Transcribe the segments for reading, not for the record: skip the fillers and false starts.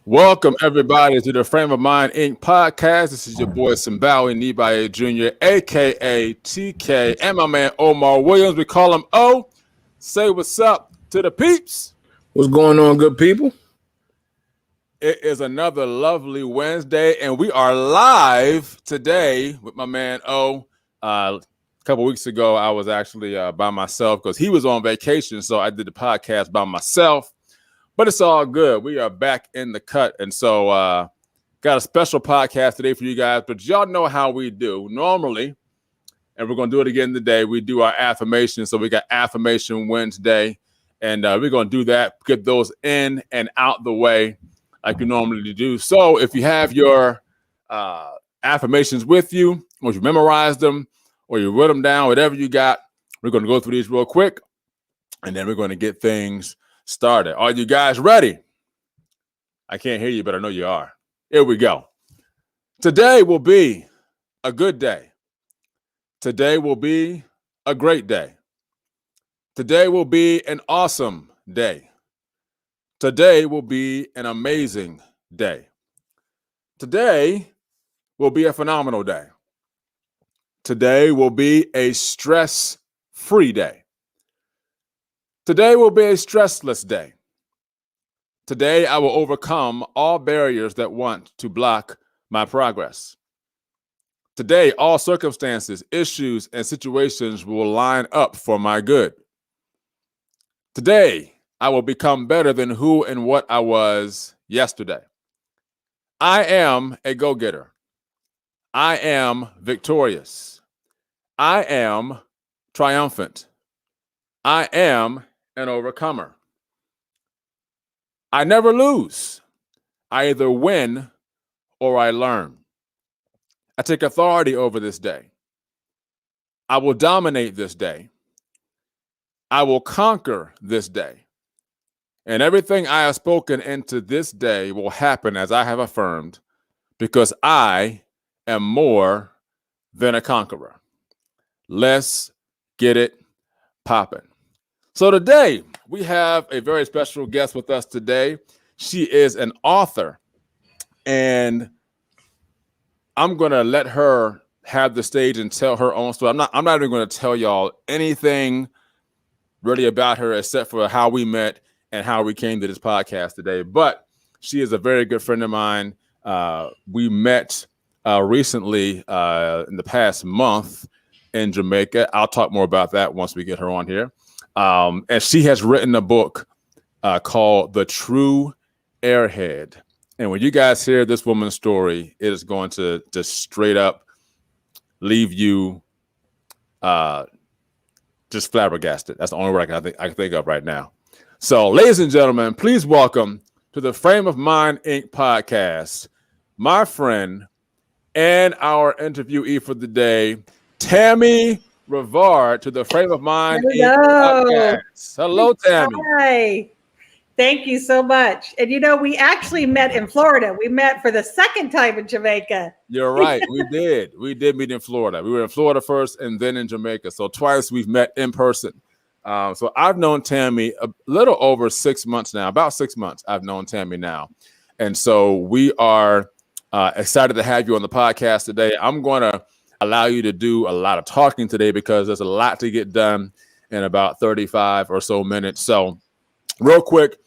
Welcome, everybody, to the Frame of Mind Inc. podcast. This is your boy, Simbawi Nibaye Jr., a.k.a. TK, and my man, Omar Williams. We call him O. Say what's up to the peeps. What's going on, good people? It is another lovely Wednesday, and we are live today with my man, O. A couple weeks ago, I was actually by myself because he was on vacation, so I did the podcast by myself. But it's all good. We are back in the cut. And so got a special podcast today for you guys. But y'all know how we do. Normally, and we're going to do it again today, we do our affirmations. So we got Affirmation Wednesday. And we're going to do that, get those in and out the way like you normally do. So if you have your affirmations with you, or you memorized them, or you wrote them down, whatever you got, we're going to go through these real quick. And then we're going to get things started. Are you guys ready? I can't hear you, but I know you are. Here we go. Today will be a good day. Today will be a great day. Today will be an awesome day. Today will be an amazing day. Today will be a phenomenal day. Today will be a stress-free day. Today will be a stressless day. Today, I will overcome all barriers that want to block my progress. Today, all circumstances, issues, and situations will line up for my good. Today, I will become better than who and what I was yesterday. I am a go-getter. I am victorious. I am triumphant. I am an overcomer. I never lose. I either win or I learn. I take authority over this day. I will dominate this day. I will conquer this day. And everything I have spoken into this day will happen as I have affirmed, because I am more than a conqueror. Let's get it popping. So today, we have a very special guest with us today. She is an author, and I'm going to let her have the stage and tell her own story. I'm not even going to tell y'all anything really about her except for how we met and how we came to this podcast today. But she is a very good friend of mine. We met recently in the past month in Jamaica. I'll talk more about that once we get her on here. And she has written a book called The True Airhead. And when you guys hear this woman's story, it is going to just straight up leave you just flabbergasted. That's the only word I can think of right now. So, ladies and gentlemen, please welcome to the Frame of Mind Inc. podcast, my friend and our interviewee for the day, Tammy Revard, to the Frame of Mind podcast. Hello, Tammy. Hi. Thank you so much. And we actually met in Florida. We met for the second time in Jamaica. You're right. We did. We did meet in Florida. We were in Florida first and then in Jamaica. So twice we've met in person. So I've known Tammy a little over 6 months now, about 6 months I've known Tammy now. And so we are excited to have you on the podcast today. I'm going to allow you to do a lot of talking today because there's a lot to get done in about 35 or so minutes. So real quick,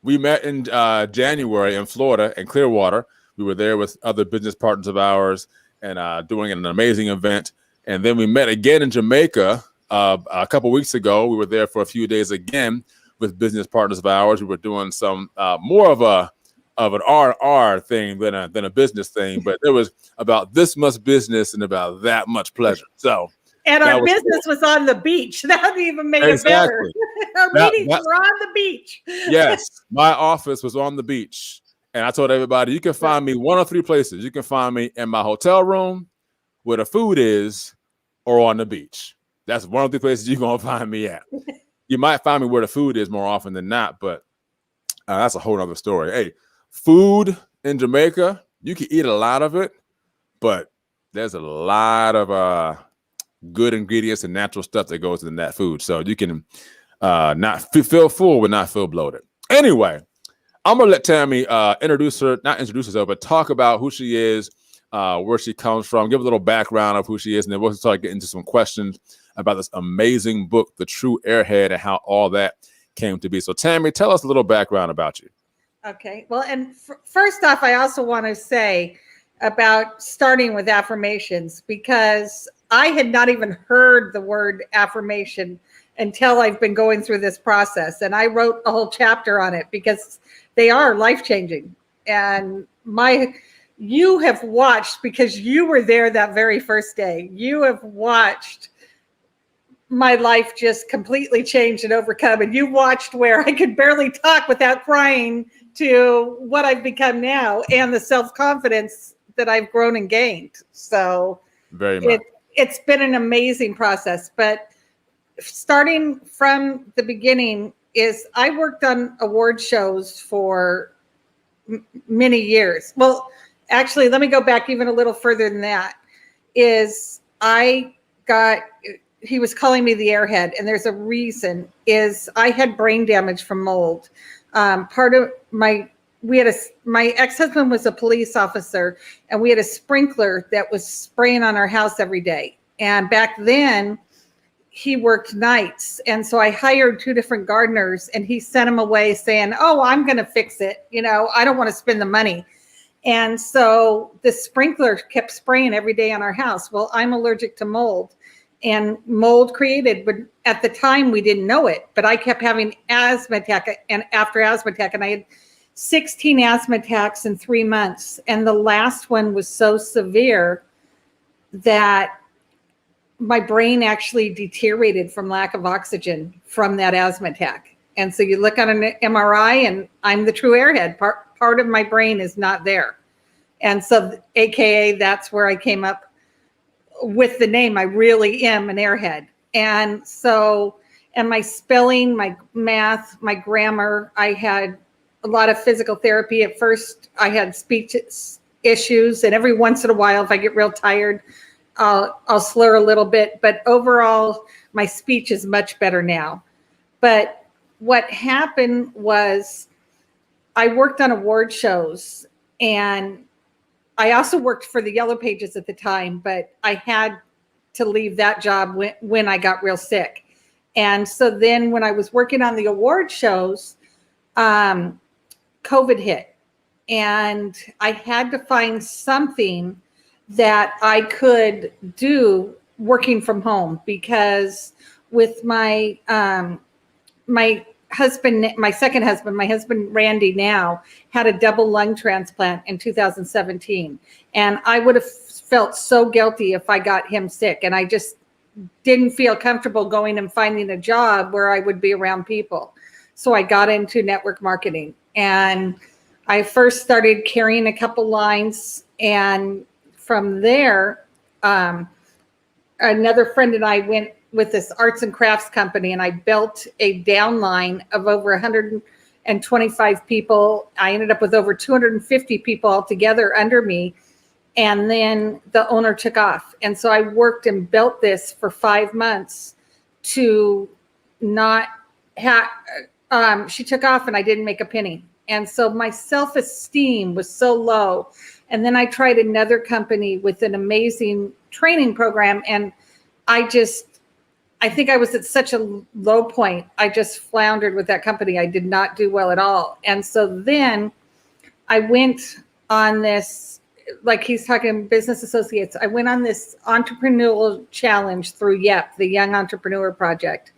we met in January in Florida in Clearwater. We were there with other business partners of ours and doing an amazing event. And then we met again in Jamaica a couple weeks ago. We were there for a few days again with business partners of ours. We were doing some more of an R&R thing than a business thing, but it was about this much business and about that much pleasure. So, and our business was on the beach. That even made it better. Our meetings were on the beach. Yes, my office was on the beach, and I told everybody you can find me one of three places. You can find me in my hotel room, where the food is, or on the beach. That's one of the places you're gonna find me at. You might find me where the food is more often than not, but that's a whole other story. Hey. Food in Jamaica, you can eat a lot of it, but there's a lot of good ingredients and natural stuff that goes in that food. So you can not feel full but not feel bloated. Anyway, I'm gonna let Tammy not introduce herself, but talk about who she is, where she comes from, give a little background of who she is, and then we'll start getting into some questions about this amazing book, The True Airhead, and how all that came to be. So Tammy, tell us a little background about you. Okay. Well, and first off, I also want to say about starting with affirmations, because I had not even heard the word affirmation until I've been going through this process. And I wrote a whole chapter on it because they are life-changing. And you have watched, because you were there that very first day, you have watched my life just completely change and overcome. And you watched where I could barely talk without crying to what I've become now, and the self-confidence that I've grown and gained. So very much. It's been an amazing process. But starting from the beginning is I worked on award shows for many years. Well, actually, let me go back even a little further than that. He was calling me the airhead, and there's a reason. Is I had brain damage from mold. My ex-husband was a police officer, and we had a sprinkler that was spraying on our house every day. And back then he worked nights. And so I hired 2 different gardeners, and he sent them away saying, "Oh, I'm going to fix it. I don't want to spend the money." And so the sprinkler kept spraying every day on our house. Well, I'm allergic to mold. And mold created, but at the time we didn't know it, but I kept having asthma attack and after asthma attack, and I had 16 asthma attacks in 3 months. And the last one was so severe that my brain actually deteriorated from lack of oxygen from that asthma attack. And so you look on an MRI, and I'm the true airhead. Part of my brain is not there. And so AKA, that's where I came up with the name. I really am an airhead. And so, and my spelling, my math, my grammar, I had a lot of physical therapy. At first I had speech issues, and every once in a while, if I get real tired, I'll slur a little bit, but overall my speech is much better now. But what happened was I worked on award shows, and I also worked for the Yellow Pages at the time, but I had to leave that job when I got real sick. And so then when I was working on the award shows, COVID hit, and I had to find something that I could do working from home, because with my husband, my second husband, my husband Randy now had a double lung transplant in 2017. And I would have felt so guilty if I got him sick. And I just didn't feel comfortable going and finding a job where I would be around people. So I got into network marketing, and I first started carrying a couple lines. And from there, another friend and I went with this arts and crafts company, and I built a downline of over 125 people. I ended up with over 250 people altogether under me. And then the owner took off. And so I worked and built this for 5 months to not have, she took off and I didn't make a penny. And so my self-esteem was so low. And then I tried another company with an amazing training program. And I think I was at such a low point. I just floundered with that company. I did not do well at all. And so then I went on this, like he's talking business associates, I went on this entrepreneurial challenge through YEP, the Young Entrepreneur Project.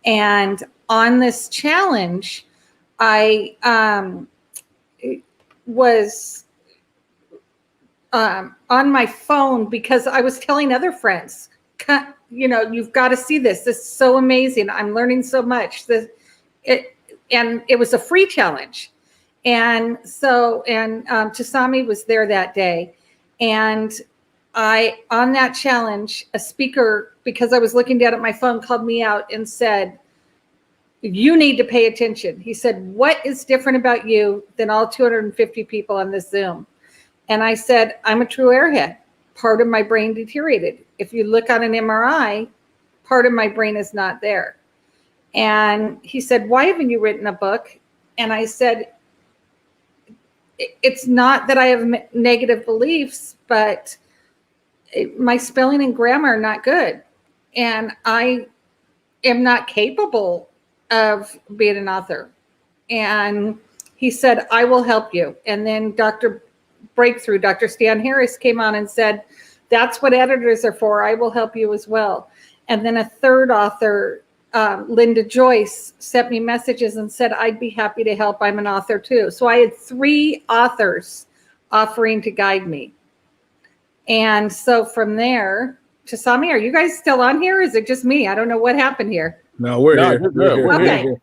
And on this challenge, I was on my phone because I was telling other friends, you've got to see this. This is so amazing. I'm learning so much. And it was a free challenge. And so, Chisami was there that day. And on that challenge, a speaker, because I was looking down at my phone, called me out and said, "You need to pay attention." He said, "What is different about you than all 250 people on this Zoom?" And I said, "I'm a true airhead. Part of my brain deteriorated. If you look on an MRI, part of my brain is not there." And he said, "Why haven't you written a book?" And I said, it's not that I have negative beliefs, but my spelling and grammar are not good. And I am not capable of being an author. And he said, I will help you. And then Dr. Stan Harris came on and said, that's what editors are for. I will help you as well. And then a third author, Linda Joyce, sent me messages and said, I'd be happy to help. I'm an author too. So I had 3 authors offering to guide me. And so from there, Tasami, are you guys still on here? Or is it just me? I don't know what happened here. No, we're here. You're good. We're Okay. here.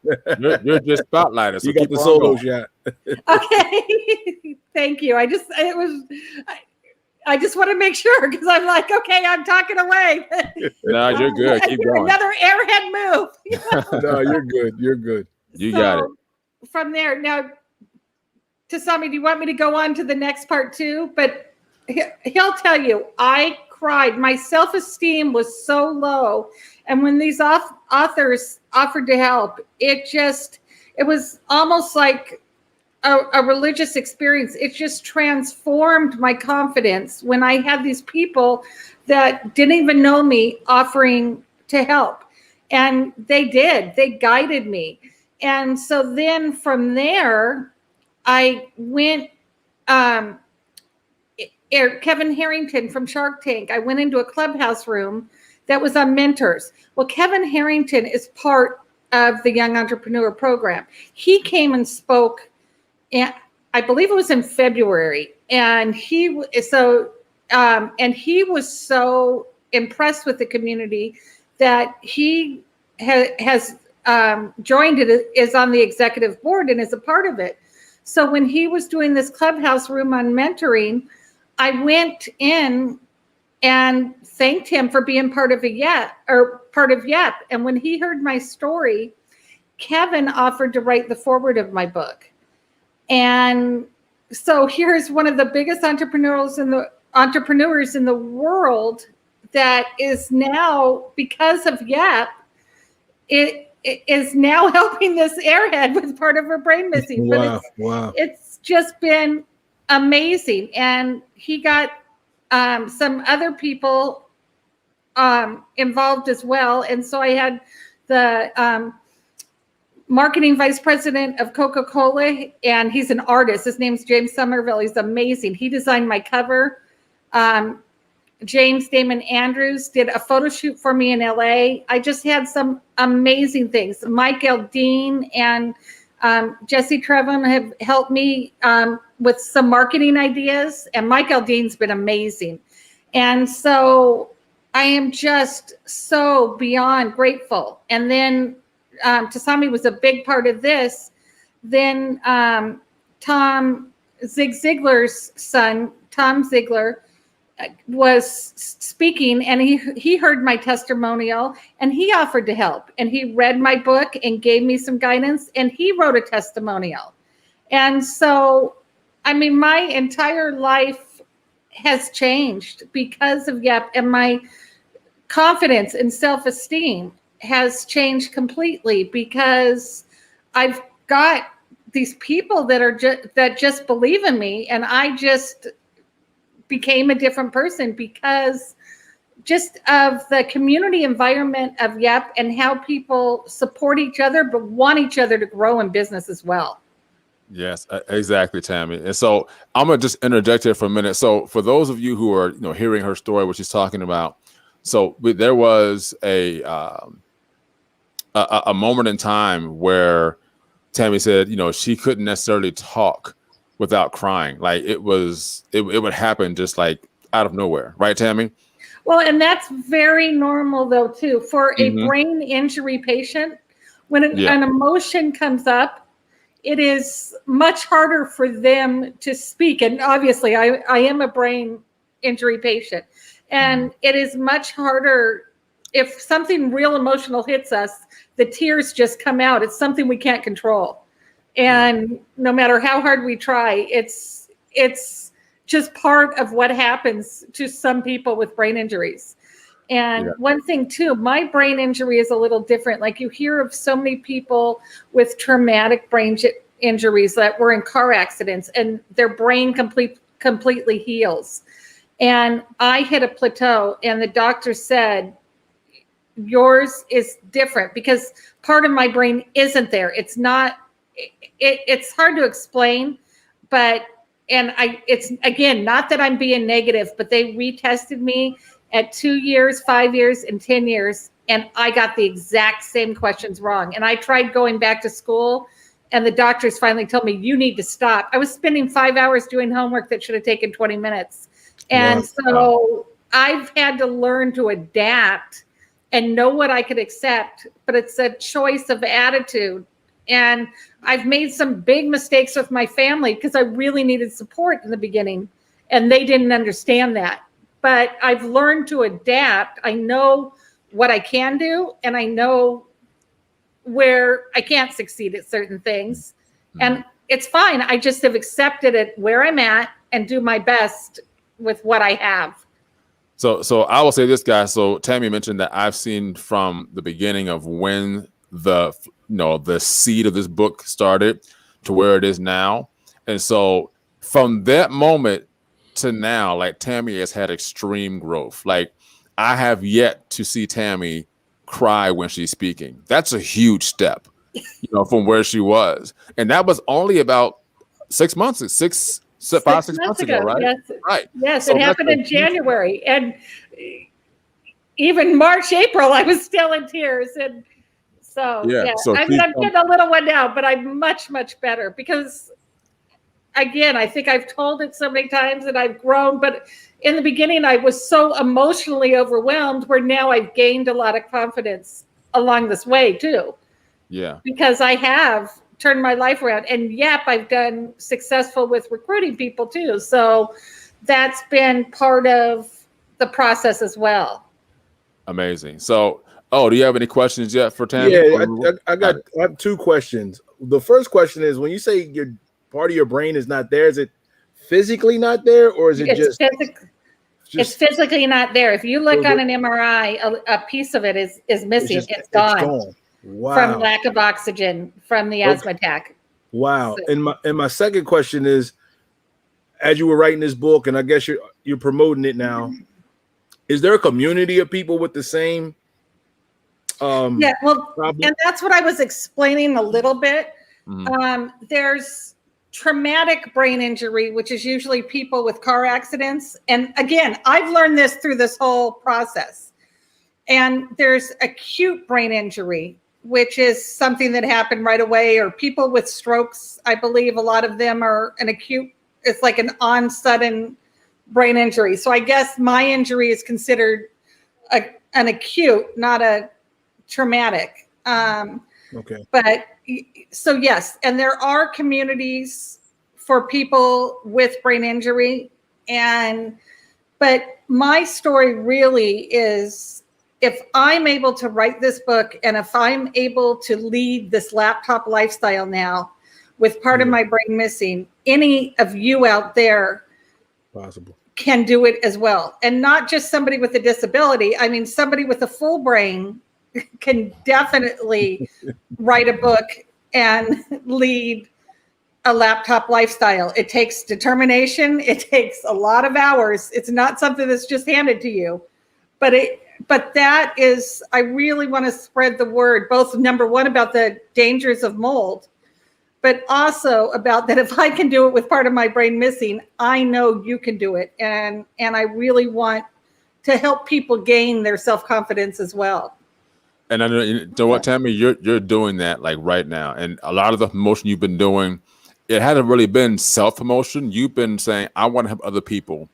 You're just spotlighted. So You got the solo shot. Okay. Thank you. I just want to make sure, because I'm like, okay, I'm talking away. No, you're good. Keep going. Another airhead move. No, you're good. You're good. You got it. From there, now, Tasami, do you want me to go on to the next part too? But he'll tell you, I cried. My self-esteem was so low. And when these authors offered to help, it was almost like a religious experience. It just transformed my confidence when I had these people that didn't even know me offering to help. And they did. They guided me. And so then from there, I went, Kevin Harrington from Shark Tank, I went into a clubhouse room that was on mentors. Well, Kevin Harrington is part of the Young Entrepreneur Program. He came and spoke, and I believe it was in February, and he was so impressed with the community that he has joined it, is on the executive board and is a part of it. So when he was doing this clubhouse room on mentoring, I went in and thanked him for being part of YEP. And when he heard my story, Kevin offered to write the foreword of my book. And so here's one of the biggest entrepreneurs in the world that is now, because of YEP, it is now helping this airhead with part of her brain missing. Wow, but it's just been amazing. And he got some other people involved as well. And so I had the marketing vice president of Coca-Cola, and he's an artist. His name's James Somerville. He's amazing. He designed my cover. James Damon Andrews did a photo shoot for me in LA. I just had some amazing things. Mike Dean and Jesse Trevin have helped me with some marketing ideas, and Mike Dean's been amazing. And so I am just so beyond grateful. And then Tasami was a big part of this. Then Tom Ziglar's son, Tom Ziglar, was speaking, and he heard my testimonial, and he offered to help, and he read my book and gave me some guidance, and he wrote a testimonial. And so, I mean, my entire life has changed because of YEP, and my confidence and self-esteem has changed completely because I've got these people that just believe in me, and I just became a different person because just of the community environment of YEP and how people support each other, but want each other to grow in business as well. Yes, exactly, Tammy. And so I'm gonna just interject here for a minute. So for those of you who are hearing her story, what she's talking about, so there was a moment in time where Tammy said, she couldn't necessarily talk without crying. Like it would happen just like out of nowhere, right, Tammy? Well, and that's very normal though too for a brain injury patient. When an emotion comes up, it is much harder for them to speak. And obviously, I am a brain injury patient, and it is much harder if something real emotional hits us. The tears just come out. It's something we can't control. And no matter how hard we try, it's just part of what happens to some people with brain injuries. And one thing too, my brain injury is a little different. Like you hear of so many people with traumatic brain injuries that were in car accidents, and their brain completely heals. And I hit a plateau, and the doctor said, yours is different because part of my brain isn't there. It's not, it's hard to explain, but, and it's again, not that I'm being negative, but they retested me at 2 years, 5 years, and 10 years. And I got the exact same questions wrong. And I tried going back to school, and the doctors finally told me, you need to stop. I was spending 5 hours doing homework that should have taken 20 minutes. And so I've had to learn to adapt and know what I could accept, but it's a choice of attitude. And I've made some big mistakes with my family because I really needed support in the beginning, and they didn't understand that. But I've learned to adapt. I know what I can do, and I know where I can't succeed at certain things. And it's fine. I just have accepted it where I'm at and do my best with what I have. So I will say this, guys. So Tammy mentioned that I've seen from the beginning of when the seed of this book started to where it is now. And so from that moment to now, like, Tammy has had extreme growth. Like, I have yet to see Tammy cry when she's speaking. That's a huge step, from where she was. And that was only about 6 months, 5, 6 months ago, right? Yes. Right. Yes, So it happened in January. And even March, April, I was still in tears. And so, So I'm getting a little one now, but I'm much, much better because, again, I think I've told it so many times and I've grown. But in the beginning, I was so emotionally overwhelmed, where now I've gained a lot of confidence along this way, too. Yeah. Because I have turned my life around. And yep, I've done successful with recruiting people too. So that's been part of the process as well. Amazing. So, do you have any questions yet for Tammy? Yeah, I have 2 questions. The first question is, when you say your part of your brain is not there, is it physically not there, or is it it's physically not there? If you look on an MRI, a piece of it is missing. It's gone. Wow. From lack of oxygen from the asthma attack. Wow. So. And my second question is, as you were writing this book, and I guess you're promoting it now, is there a community of people with the same problem? And that's what I was explaining a little bit. There's traumatic brain injury, which is usually people with car accidents. And again, I've learned this through this whole process. And there's acute brain injury, which is something that happened right away, or people with strokes. I believe a lot of them are it's like an on-sudden brain injury. So I guess my injury is considered an acute, not a traumatic. Okay. But so yes, and there are communities for people with brain injury. But my story really is, if I'm able to write this book, and if I'm able to lead this laptop lifestyle now with part of my brain missing, any of you out there can do it as well. And not just somebody with a disability. I mean, somebody with a full brain can definitely write a book and lead a laptop lifestyle. It takes determination. It takes a lot of hours. It's not something that's just handed to you, but that is, I really want to spread the word, both number one about the dangers of mold, but also about that if I can do it with part of my brain missing, I know you can do it. And I really want to help people gain their self-confidence as well. And I know, you know what, Tammy, you're doing that like right now. And a lot of the promotion you've been doing, it hasn't really been self-promotion. You've been saying, I want to help other people,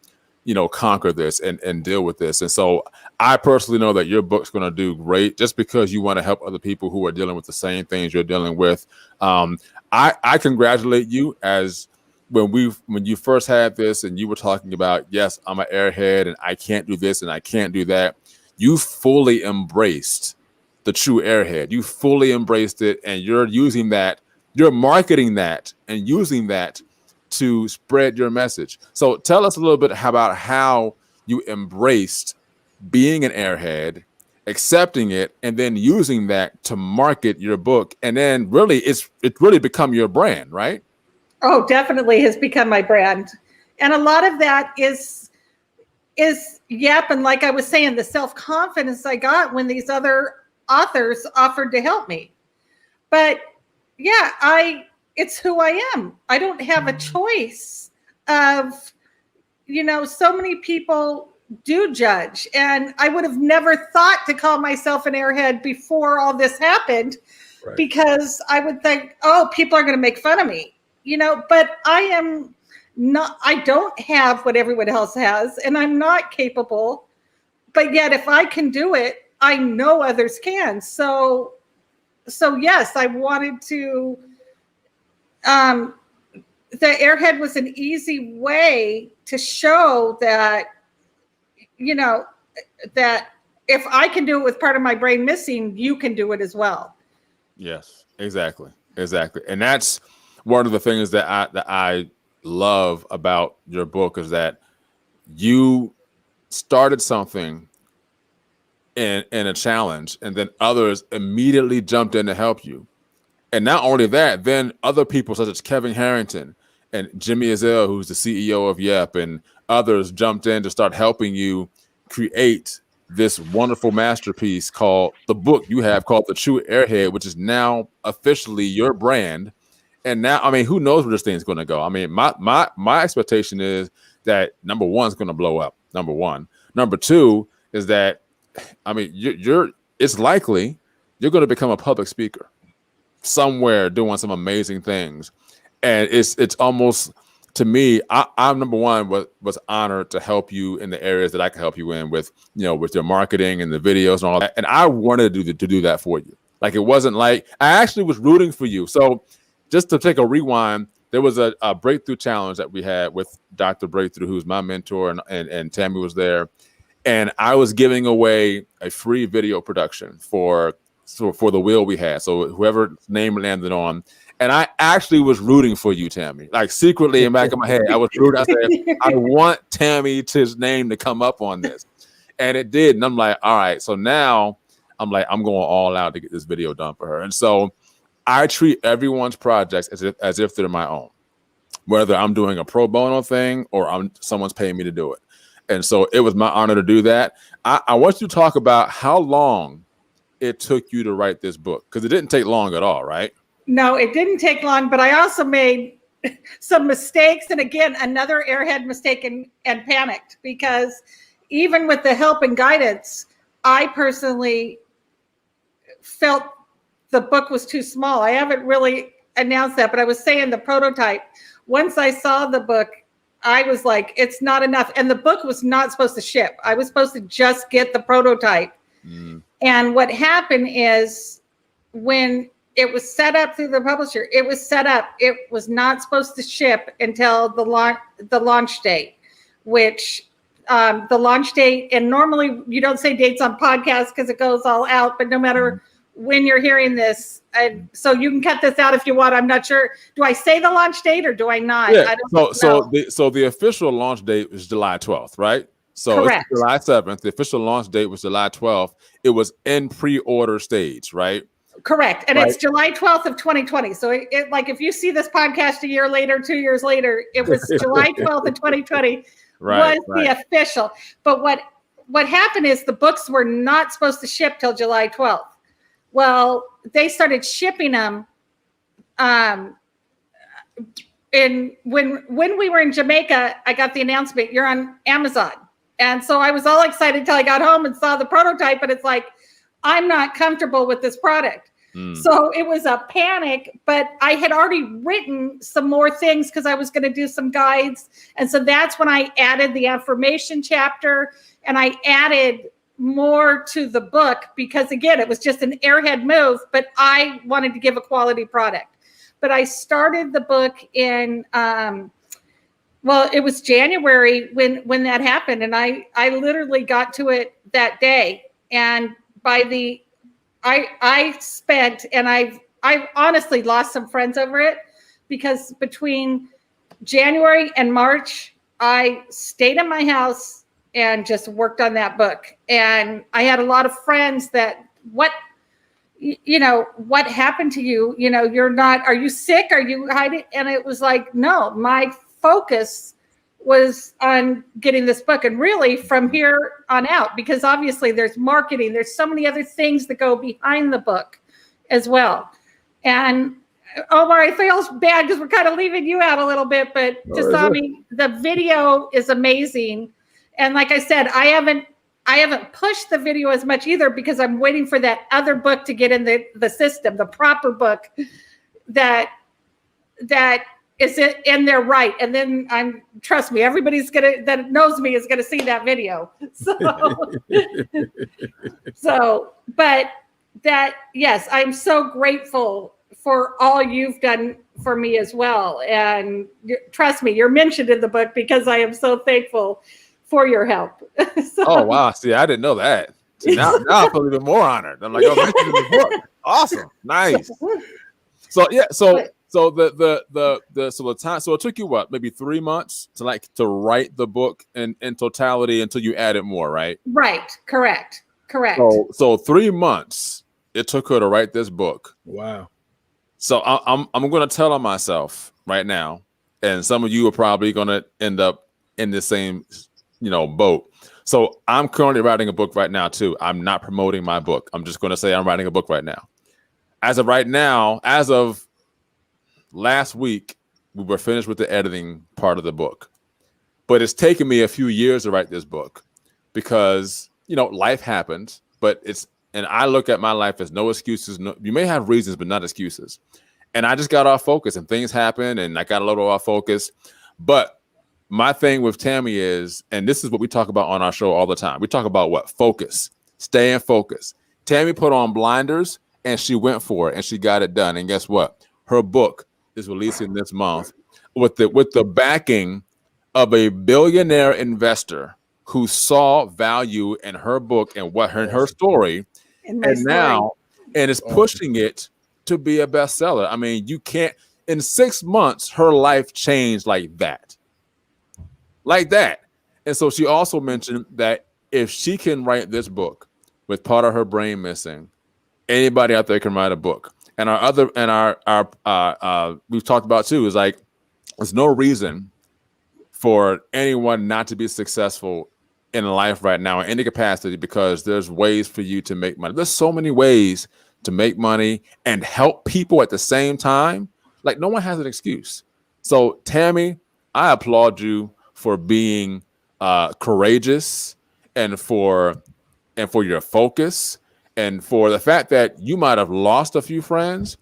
conquer this and deal with this. And so I personally know that your book's going to do great just because you want to help other people who are dealing with the same things you're dealing with. I congratulate you, as when you first had this and you were talking about, yes, I'm an airhead and I can't do this and I can't do that. You fully embraced the true airhead. You fully embraced it, and you're using that, you're marketing that and using that to spread your message. So tell us a little bit about how you embraced being an airhead accepting it, and then using that to market your book. And then really it's really become your brand, right? Oh, definitely has become my brand. And a lot of that is yep. And like I was saying, the self-confidence I got when these other authors offered to help me. But yeah, it's who I am. I don't have a choice of, so many people do judge. And I would have never thought to call myself an airhead before all this happened, right? Because I would think, oh, people are going to make fun of me, but I don't have what everyone else has, and I'm not capable. But yet, if I can do it, I know others can. So yes, I wanted to. The airhead was an easy way to show that, that if I can do it with part of my brain missing, you can do it as well. Yes, exactly. And that's one of the things that I love about your book, is that you started something in a challenge, and then others immediately jumped in to help you. And not only that, then other people such as Kevin Harrington and Jimmy Ezel, who's the CEO of Yep, and others jumped in to start helping you create this wonderful masterpiece called the book you have called The True Airhead, which is now officially your brand. And now, I mean, who knows where this thing's going to go? I mean, my expectation is that number one is going to blow up. Number one. Number two is that, I mean, it's likely you're going to become a public speaker somewhere doing some amazing things. And it's almost, to me, I'm number one was honored to help you in the areas that I can help you in with, with your marketing and the videos and all that. And I wanted to do that for you. Like, it wasn't like I actually was rooting for you. So just to take a rewind, there was a breakthrough challenge that we had with Dr. Breakthrough, who's my mentor, and Tammy was there. And I was giving away a free video production for the wheel we had. So whoever name landed on. And I actually was rooting for you, Tammy. Like, secretly in the back of my head, I was rooting. I said, I want Tammy's name to come up on this. And it did. And I'm like, all right. So now I'm like, I'm going all out to get this video done for her. And so I treat everyone's projects as if they're my own, whether I'm doing a pro bono thing or someone's paying me to do it. And so it was my honor to do that. I want you to talk about how long it took you to write this book, because it didn't take long at all, right? No, it didn't take long, but I also made some mistakes. And again, another airhead mistake, and panicked, because even with the help and guidance, I personally felt the book was too small. I haven't really announced that, but I was saying the prototype. Once I saw the book, I was like, it's not enough. And the book was not supposed to ship. I was supposed to just get the prototype. And what happened is, when it was set up through the publisher, it was not supposed to ship until the launch date, which the launch date, and normally you don't say dates on podcasts because it goes all out, but no matter when you're hearing this, so you can cut this out if you want. I'm not sure. Do I say the launch date or do I not? Yeah. I don't know. So the official launch date is July 12th, right? So correct. It's July 7th. The official launch date was July 12th. It was in pre-order stage, right? Correct. And It's July 12th of 2020. So it like, if you see this podcast a year later, 2 years later, it was July 12th of 2020 was the official. But what happened is the books were not supposed to ship till July 12th. Well, they started shipping them. And when we were in Jamaica, I got the announcement, you're on Amazon. And so I was all excited till I got home and saw the prototype, but it's like, I'm not comfortable with this product. So it was a panic, but I had already written some more things because I was going to do some guides. And so that's when I added the affirmation chapter, and I added more to the book, because again, it was just an airhead move, but I wanted to give a quality product. But I started the book in, it was January when that happened. And I literally got to it that day. And I spent, and I honestly lost some friends over it, because between January and March, I stayed in my house and just worked on that book. And I had a lot of friends that, what happened to you? Are you sick? Are you hiding? And it was like, no, my focus was on getting this book, and really from here on out, because obviously there's marketing, there's so many other things that go behind the book as well. And Omar, I feel bad because we're kind of leaving you out a little bit, but Tasami, the video is amazing. And like I said, I haven't pushed the video as much either, because I'm waiting for that other book to get in the system, the proper book that is in there right. And then trust me, everybody's that knows me is gonna see that video. But yes, I'm so grateful for all you've done for me as well. And trust me, you're mentioned in the book because I am so thankful for your help. Oh, wow. See, I didn't know that. So now I feel even more honored. I'm like, oh, mentioned in the book. Awesome. Nice. So yeah, so the time, so it took you what, maybe 3 months to write the book in totality until you added more, right? Right. Correct. So 3 months it took her to write this book. Wow. So I'm going to tell on myself right now, and some of you are probably going to end up in the same boat. So I'm currently writing a book right now too. I'm not promoting my book. I'm just going to say I'm writing a book right now. As of right now, as of last week, we were finished with the editing part of the book. But it's taken me a few years to write this book because, life happened, and I look at my life as no excuses. No, you may have reasons, but not excuses. And I just got off focus, and things happened, and I got a little off focus. But my thing with Tammy is, and this is what we talk about on our show all the time. We talk about what? Focus. Stay in focus. Tammy put on blinders, and she went for it, and she got it done. And guess what? Her book is releasing this month with the backing of a billionaire investor who saw value in her book and her story. And it's pushing it to be a bestseller. I mean, you can't, in 6 months, her life changed like that. And so she also mentioned that if she can write this book with part of her brain missing, anybody out there can write a book. And we've talked about too, is like, there's no reason for anyone not to be successful in life right now in any capacity, because there's ways for you to make money. There's so many ways to make money and help people at the same time. Like, no one has an excuse. So Tammy, I applaud you for being courageous and for your focus and for the fact that you might have lost a few friends,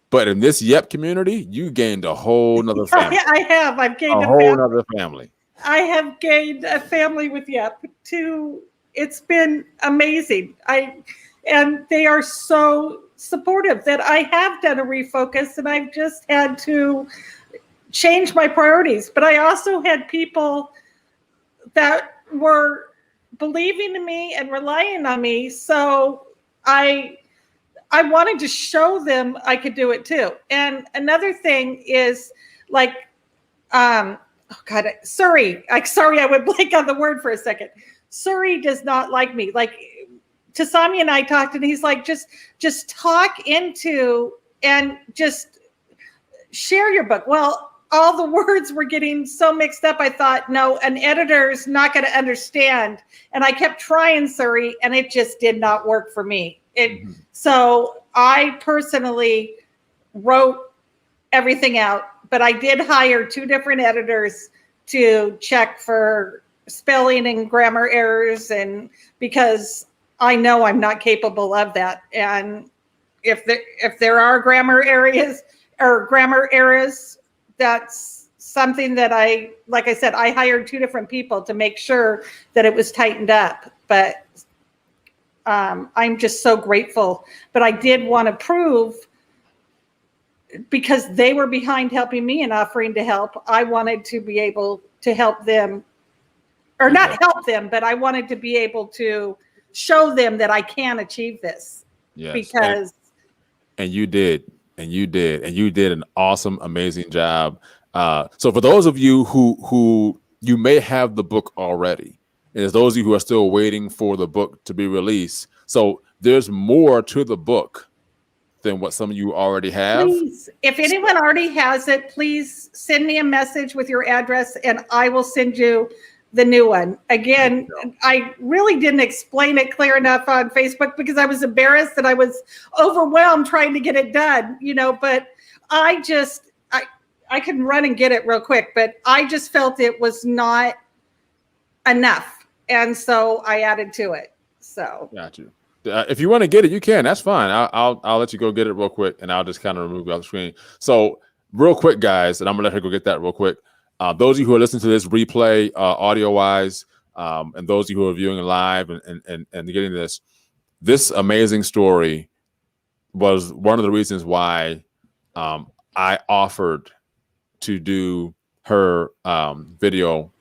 but in this YEP community, you gained a whole nother family. I've gained a whole nother family. I have gained a family with YEP too. It's been amazing. And they are so supportive that I have done a refocus, and I've just had to change my priorities. But I also had people that were believing in me and relying on me. So I wanted to show them I could do it too. And another thing is like, Surrey. Sorry, I would blank on the word for a second. Surrey does not like me. Like, Tasami and I talked, and he's like, just talk into and just share your book. Well, all the words were getting so mixed up. I thought, no, an editor's not going to understand. And I kept trying, Surrey, and it just did not work for me. So I personally wrote everything out, but I did hire 2 different editors to check for spelling and grammar errors, and because I know I'm not capable of that. And if there are grammar errors, that's something that like I said, I hired 2 different people to make sure that it was tightened up. But I'm just so grateful. But I did want to prove, because they were behind helping me and offering to help, I wanted to be able to help them, or not help them, but I wanted to be able to show them that I can achieve this. Yes. Because and you did an awesome, amazing job. So for those of you who you may have the book already And there's those of you who are still waiting for the book to be released. So there's more to the book than what some of you already have. Please, if anyone already has it, please send me a message with your address and I will send you the new one. Again, I really didn't explain it clear enough on Facebook because I was embarrassed and I was overwhelmed trying to get it done, but I can run and get it real quick, but I just felt it was not enough. And so I added to it. So got you. If you want to get it, you can. That's fine. I'll let you go get it real quick, and I'll just kind of remove you off the screen. So real quick, guys, and I'm gonna let her go get that real quick. Those of you who are listening to this replay, audio wise, and those of you who are viewing live and getting this amazing story was one of the reasons why I offered to do her video,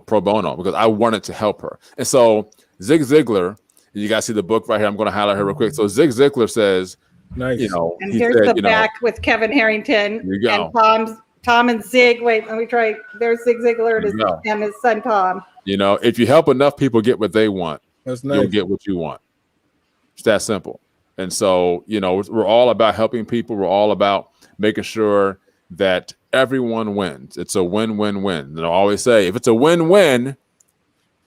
pro bono, because I wanted to help her. And so Zig Ziglar, you guys see the book right here. I'm going to highlight her real quick. So Zig Ziglar says, nice. And here's the back with Kevin Harrington and Tom and Zig. Wait, let me try. There's Zig Ziglar and his son Tom. If you help enough people get what they want, that's nice. You'll get what you want. It's that simple. And so, we're all about helping people. We're all about making sure that everyone wins. It's a win-win-win. And I always say, if it's a win-win,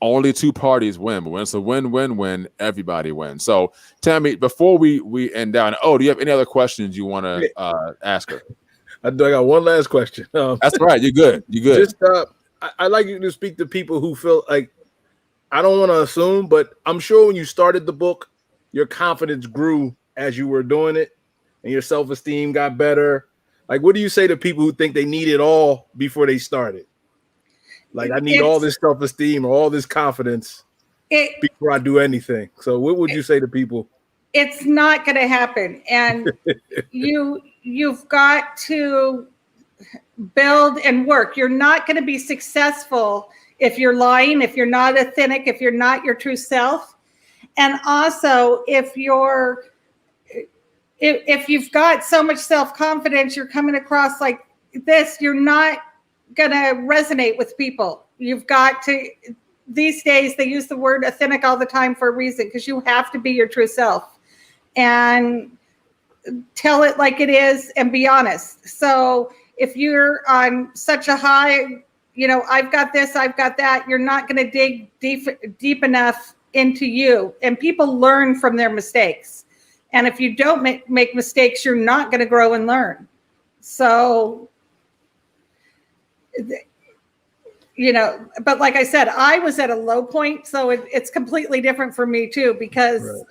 only two parties win. But when it's a win-win-win, everybody wins. So, Tammy, before we end down, do you have any other questions you want to ask her? I got one last question. That's right. You're good. Just, I like you to speak to people who feel like, I don't want to assume, but I'm sure when you started the book, your confidence grew as you were doing it and your self-esteem got better. Like, what do you say to people who think they need it all before they started? Like, I need all this self-esteem or all this confidence before I do anything. So what would you say to people? It's not going to happen. And you've got to build and work. You're not going to be successful if you're lying, if you're not authentic, if you're not your true self. And also, if you've got so much self-confidence, you're coming across like this, you're not going to resonate with people. You've got to, these days, they use the word authentic all the time for a reason, because you have to be your true self and tell it like it is and be honest. So if you're on such a high, I've got this, I've got that, you're not going to dig deep enough into you. And people learn from their mistakes. And if you don't make mistakes, you're not going to grow and learn. So, but like I said, I was at a low point. So it's completely different for me too, because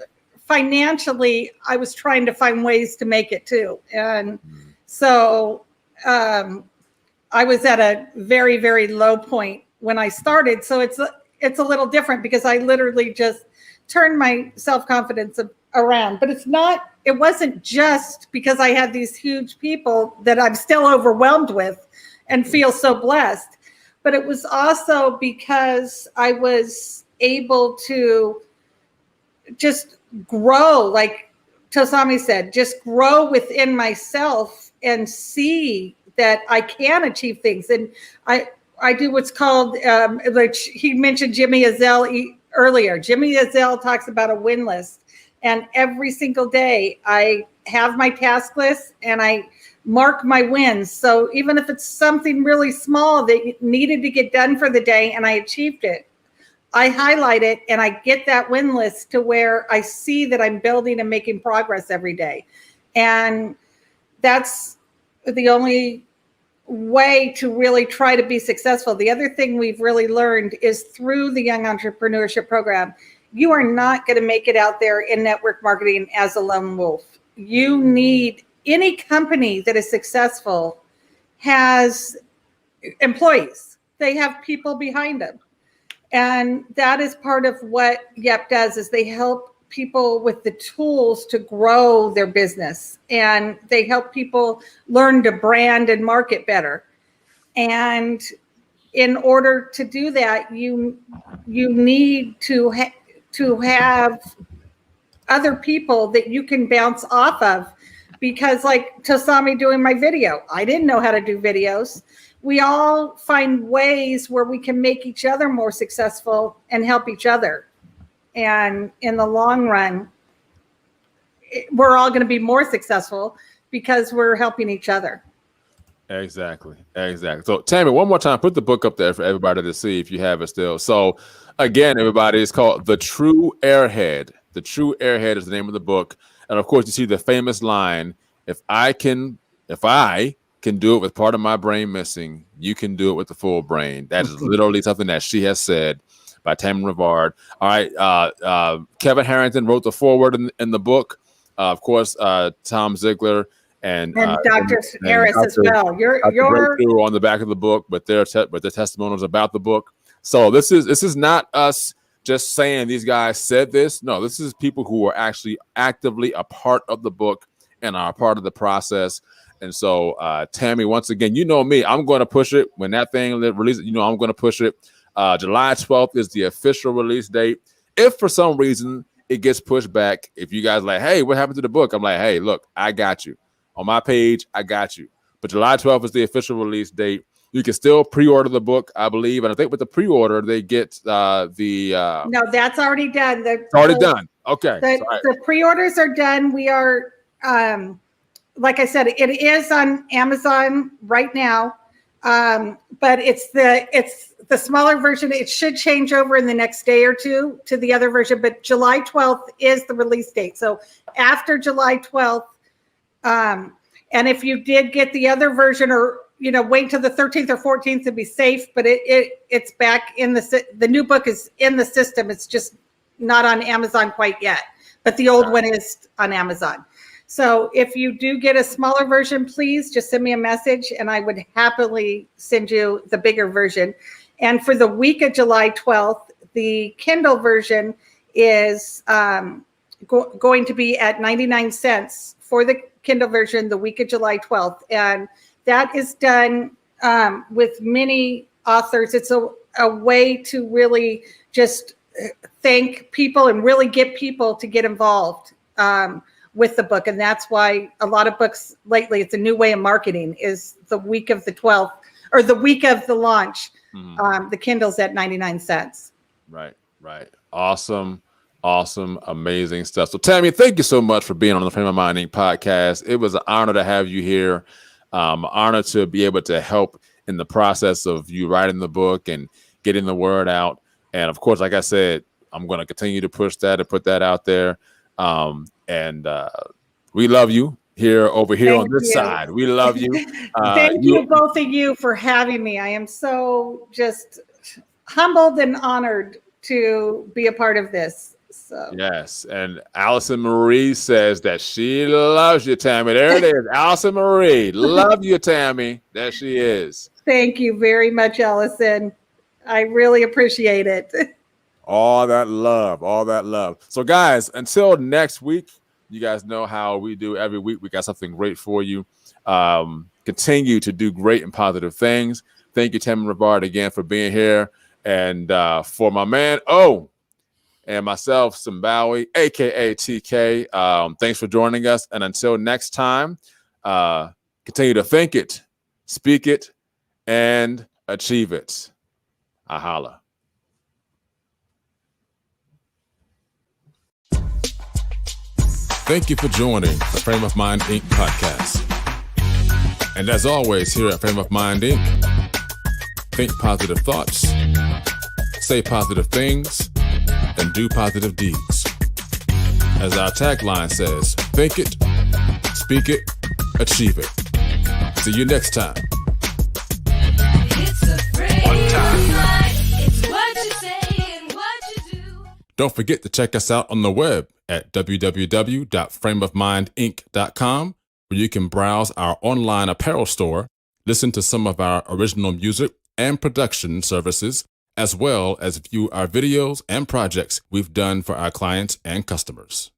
financially I was trying to find ways to make it too. And so I was at a very, very low point when I started. So it's a little different because I literally just turned my self-confidence around. But it wasn't just because I had these huge people that I'm still overwhelmed with and feel so blessed. But it was also because I was able to just grow, like Tosami said, just grow within myself and see that I can achieve things. And I do what's called, like he mentioned Jimmy Azell earlier. Jimmy Azell talks about a win list. And every single day I have my task list and I mark my wins. So even if it's something really small that needed to get done for the day and I achieved it, I highlight it and I get that win list to where I see that I'm building and making progress every day. And that's the only way to really try to be successful. The other thing we've really learned is through the Young Entrepreneurship Program, you are not going to make it out there in network marketing as a lone wolf. You need, any company that is successful has employees. They have people behind them. And that is part of what YEP does, is they help people with the tools to grow their business, and they help people learn to brand and market better. And in order to do that, you need to have other people that you can bounce off of, because like Tosami doing my video, I didn't know how to do videos, we all find ways where we can make each other more successful and help each other. And in the long run, we're all going to be more successful because we're helping each other. Exactly. So Tammy, one more time, put the book up there for everybody to see if you have it still. So again, everybody, it's called The True Airhead. The True Airhead is the name of the book. And of course, you see the famous line, if I can do it with part of my brain missing, you can do it with the full brain. That is literally something that she has said, by Tammy Revard. All right. Kevin Harrington wrote the foreword in the book. Of course, Tom Ziegler and Dr. Harris as well. You're on the back of the book, but their testimonials about the book. So this is not us just saying these guys said this. No, this is people who are actually actively a part of the book and are a part of the process. And so, Tammy, once again, you know me, I'm going to push it when that thing releases. You know, I'm going to push it. July 12th is the official release date. If for some reason it gets pushed back, if you guys like, hey, what happened to the book? I'm like, hey, look, I got you. On my page, I got you. But July 12th is the official release date. You can still pre-order the book, I believe. And I think with the pre-order, they get No, that's already done. It's already done. Okay. The pre-orders are done. We are, like I said, it is on Amazon right now. But it's the smaller version. It should change over in the next day or two to the other version. But July 12th is the release date. So after July 12th, and if you did get the other version, or wait till the 13th or 14th to be safe, but it's back in the new book is in the system. It's just not on Amazon quite yet, but the old one is on Amazon. So if you do get a smaller version, please just send me a message and I would happily send you the bigger version. And for the week of July 12th, the Kindle version is going to be at 99 cents for the Kindle version the week of July 12th. And that is done with many authors. It's a way to really just thank people and really get people to get involved with the book. And that's why a lot of books lately, it's a new way of marketing, is the week of the 12th or the week of the launch. The Kindle's at 99 cents. Right. Awesome, amazing stuff. So Tammy, thank you so much for being on the Frame of Mind Inc. podcast. It was an honor to have you here. Honored to be able to help in the process of you writing the book and getting the word out. And of course, like I said, I'm going to continue to push that and put that out there. And we love you over here on this side. We love you. Thank you, both of you, for having me. I am so just humbled and honored to be a part of this. So. Yes. And Allison Marie says that she loves you, Tammy. There it is. Allison Marie. Love you, Tammy. There she is. Thank you very much, Allison. I really appreciate it. All that love. So guys, until next week, you guys know how we do every week. We got something great for you. Continue to do great and positive things. Thank you, Tammy Revard, again for being here. And for my man, and myself, Simbawi, aka TK. Thanks for joining us. And until next time, continue to think it, speak it, and achieve it. Ahala. Thank you for joining the Frame of Mind Inc. podcast. And as always, here at Frame of Mind Inc., think positive thoughts, say positive things, and do positive deeds. As our tagline says, think it, speak it, achieve it. See you next time. It's a frame of mind. It's what you say and what you do. Don't forget to check us out on the web at www.frameofmindinc.com, where you can browse our online apparel store, listen to some of our original music and production services, as well as view our videos and projects we've done for our clients and customers.